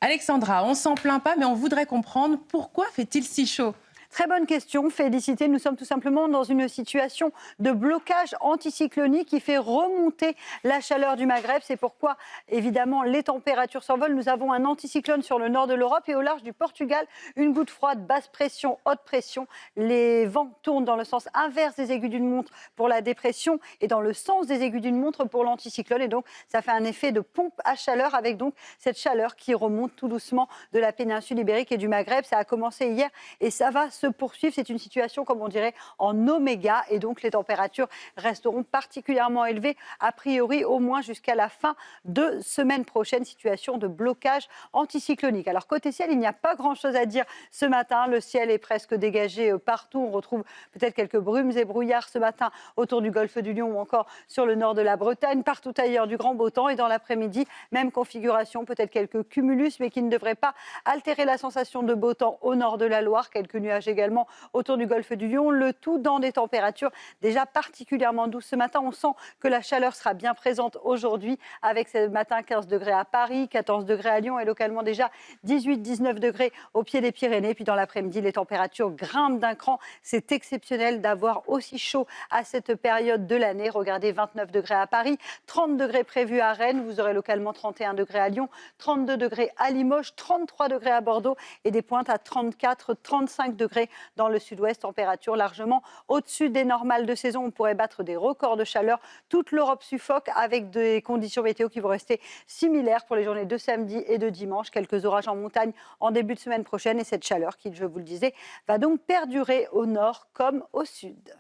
Alexandra, on s'en plaint pas, mais on voudrait comprendre pourquoi fait-il si chaud? Très bonne question, Félicité. Nous sommes tout simplement dans une situation de blocage anticyclonique qui fait remonter la chaleur du Maghreb. C'est pourquoi, évidemment, les températures s'envolent. Nous avons un anticyclone sur le nord de l'Europe et au large du Portugal, une goutte froide, basse pression, haute pression. Les vents tournent dans le sens inverse des aiguilles d'une montre pour la dépression et dans le sens des aiguilles d'une montre pour l'anticyclone. Et donc, ça fait un effet de pompe à chaleur avec donc cette chaleur qui remonte tout doucement de la péninsule ibérique et du Maghreb. Ça a commencé hier et ça va se poursuivre. C'est une situation, comme on dirait, en oméga et donc les températures resteront particulièrement élevées, a priori au moins jusqu'à la fin de semaine prochaine. Situation de blocage anticyclonique. Alors côté ciel, il n'y a pas grand-chose à dire ce matin. Le ciel est presque dégagé partout. On retrouve peut-être quelques brumes et brouillards ce matin autour du golfe du Lion ou encore sur le nord de la Bretagne. Partout ailleurs, du grand beau temps. Et dans l'après-midi, même configuration, peut-être quelques cumulus, mais qui ne devraient pas altérer la sensation de beau temps au nord de la Loire. Quelques nuages également autour du golfe du Lion. Le tout dans des températures déjà particulièrement douces ce matin. On sent que la chaleur sera bien présente aujourd'hui avec ce matin 15 degrés à Paris, 14 degrés à Lyon et localement déjà 18-19 degrés au pied des Pyrénées. Puis dans l'après-midi, les températures grimpent d'un cran. C'est exceptionnel d'avoir aussi chaud à cette période de l'année. Regardez, 29 degrés à Paris, 30 degrés prévus à Rennes. Vous aurez localement 31 degrés à Lyon, 32 degrés à Limoges, 33 degrés à Bordeaux et des pointes à 34, 35 degrés dans le sud-ouest. Température largement au-dessus des normales de saison. On pourrait battre des records de chaleur. Toute l'Europe suffoque avec des conditions météo qui vont rester similaires pour les journées de samedi et de dimanche. Quelques orages en montagne en début de semaine prochaine et cette chaleur qui, je vous le disais, va donc perdurer au nord comme au sud.